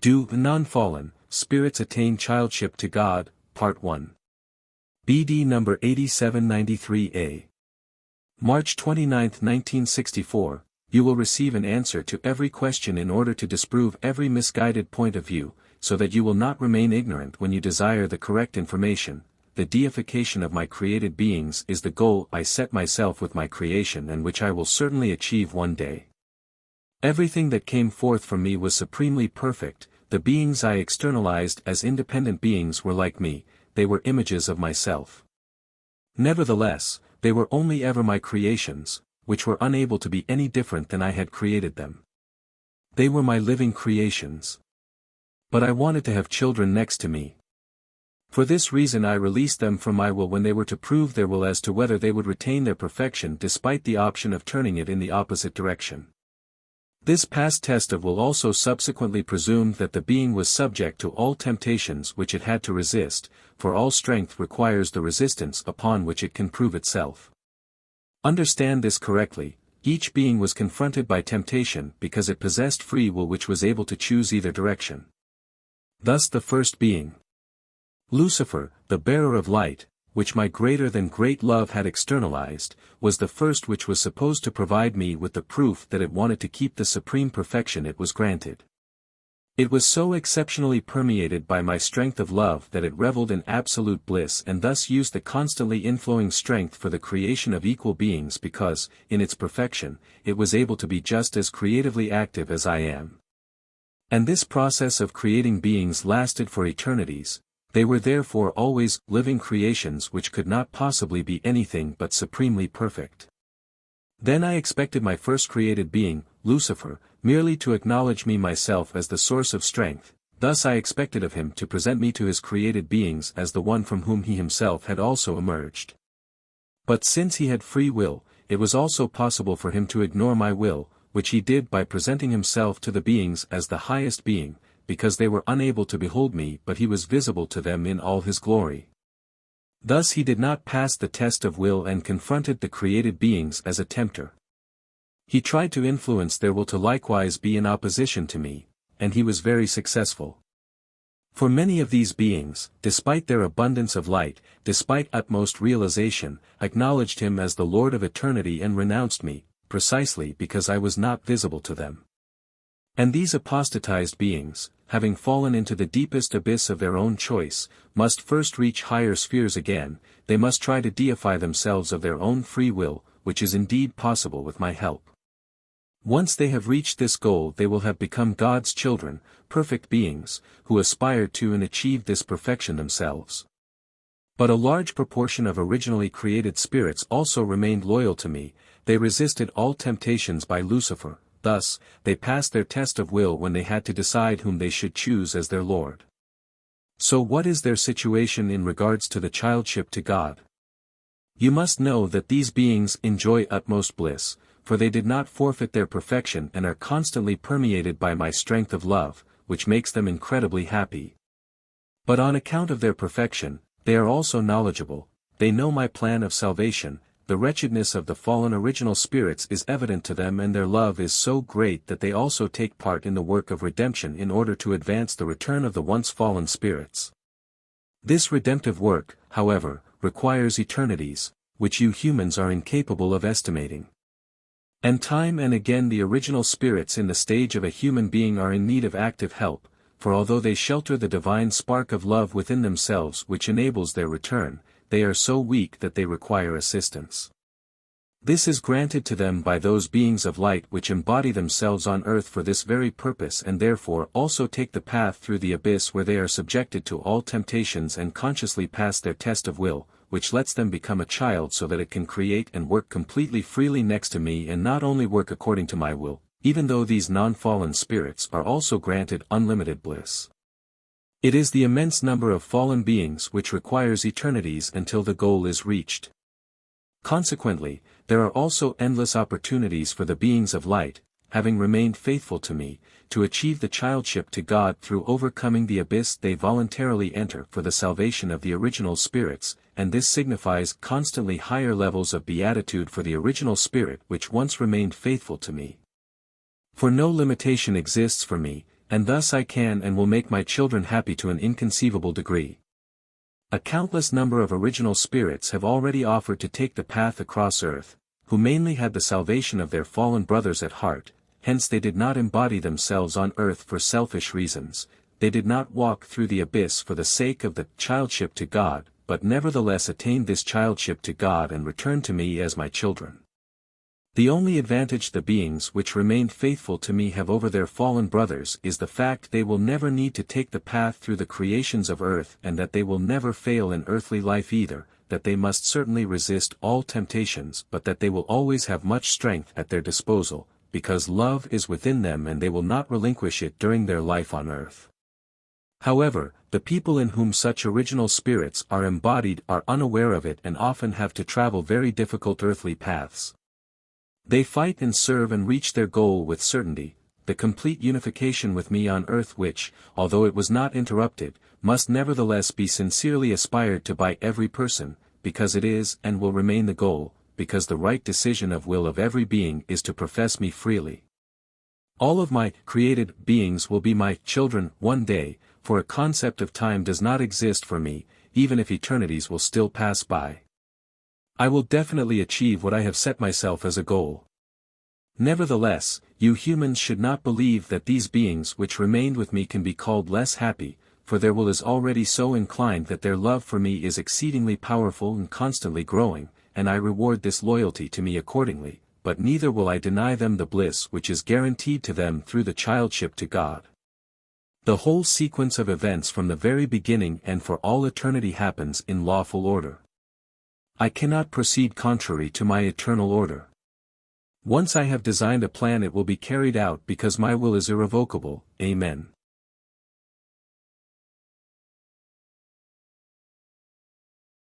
Do non-fallen spirits attain childship to God? Part 1. BD number 8793A. March 29, 1964. You will receive an answer to every question in order to disprove every misguided point of view, so that you will not remain ignorant when you desire the correct information. The deification of my created beings is the goal I set myself with my creation and which I will certainly achieve one day. Everything that came forth from me was supremely perfect. The beings I externalized as independent beings were like me, they were images of myself. Nevertheless, they were only ever my creations, which were unable to be any different than I had created them. They were my living creations. But I wanted to have children next to me. For this reason I released them from my will when they were to prove their will as to whether they would retain their perfection despite the option of turning it in the opposite direction. This past test of will also subsequently presumed that the being was subject to all temptations which it had to resist, for all strength requires the resistance upon which it can prove itself. Understand this correctly, each being was confronted by temptation because it possessed free will which was able to choose either direction. Thus the first being, Lucifer, the bearer of light, which my greater than great love had externalized, was the first which was supposed to provide me with the proof that it wanted to keep the supreme perfection it was granted. It was so exceptionally permeated by my strength of love that it reveled in absolute bliss and thus used the constantly inflowing strength for the creation of equal beings because, in its perfection, it was able to be just as creatively active as I am. And this process of creating beings lasted for eternities. They were therefore always living creations which could not possibly be anything but supremely perfect. Then I expected my first created being, Lucifer, merely to acknowledge me myself as the source of strength, thus I expected of him to present me to his created beings as the one from whom he himself had also emerged. But since he had free will, it was also possible for him to ignore my will, which he did by presenting himself to the beings as the highest being, because they were unable to behold me but he was visible to them in all his glory. Thus he did not pass the test of will and confronted the created beings as a tempter. He tried to influence their will to likewise be in opposition to me, and he was very successful. For many of these beings, despite their abundance of light, despite utmost realization, acknowledged him as the Lord of eternity and renounced me, precisely because I was not visible to them. And these apostatized beings, having fallen into the deepest abyss of their own choice, must first reach higher spheres again. They must try to deify themselves of their own free will, which is indeed possible with my help. Once they have reached this goal they will have become God's children, perfect beings, who aspire to and achieve this perfection themselves. But a large proportion of originally created spirits also remained loyal to me. They resisted all temptations by Lucifer. Thus, they passed their test of will when they had to decide whom they should choose as their Lord. So what is their situation in regards to the childship to God? You must know that these beings enjoy utmost bliss, for they did not forfeit their perfection and are constantly permeated by my strength of love, which makes them incredibly happy. But on account of their perfection, they are also knowledgeable, they know my plan of salvation. The wretchedness of the fallen original spirits is evident to them and their love is so great that they also take part in the work of redemption in order to advance the return of the once fallen spirits. This redemptive work, however, requires eternities, which you humans are incapable of estimating. And time and again the original spirits in the stage of a human being are in need of active help, for although they shelter the divine spark of love within themselves which enables their return, they are so weak that they require assistance. This is granted to them by those beings of light which embody themselves on earth for this very purpose and therefore also take the path through the abyss where they are subjected to all temptations and consciously pass their test of will, which lets them become a child so that it can create and work completely freely next to me and not only work according to my will, even though these non-fallen spirits are also granted unlimited bliss. It is the immense number of fallen beings which requires eternities until the goal is reached. Consequently, there are also endless opportunities for the beings of light, having remained faithful to me, to achieve the childship to God through overcoming the abyss they voluntarily enter for the salvation of the original spirits, and this signifies constantly higher levels of beatitude for the original spirit which once remained faithful to me. For no limitation exists for me, and thus I can and will make my children happy to an inconceivable degree. A countless number of original spirits have already offered to take the path across earth, who mainly had the salvation of their fallen brothers at heart, hence they did not embody themselves on earth for selfish reasons, they did not walk through the abyss for the sake of the childship to God, but nevertheless attained this childship to God and returned to me as my children. The only advantage the beings which remained faithful to me have over their fallen brothers is the fact they will never need to take the path through the creations of earth, and that they will never fail in earthly life either, that they must certainly resist all temptations but that they will always have much strength at their disposal, because love is within them and they will not relinquish it during their life on earth. However, the people in whom such original spirits are embodied are unaware of it and often have to travel very difficult earthly paths. They fight and serve and reach their goal with certainty, the complete unification with me on earth which, although it was not interrupted, must nevertheless be sincerely aspired to by every person, because it is and will remain the goal, because the right decision of will of every being is to profess me freely. All of my created beings will be my children one day, for a concept of time does not exist for me, even if eternities will still pass by. I will definitely achieve what I have set myself as a goal. Nevertheless, you humans should not believe that these beings which remained with me can be called less happy, for their will is already so inclined that their love for me is exceedingly powerful and constantly growing, and I reward this loyalty to me accordingly, but neither will I deny them the bliss which is guaranteed to them through the childship to God. The whole sequence of events from the very beginning and for all eternity happens in lawful order. I cannot proceed contrary to my eternal order. Once I have designed a plan it will be carried out because my will is irrevocable. Amen.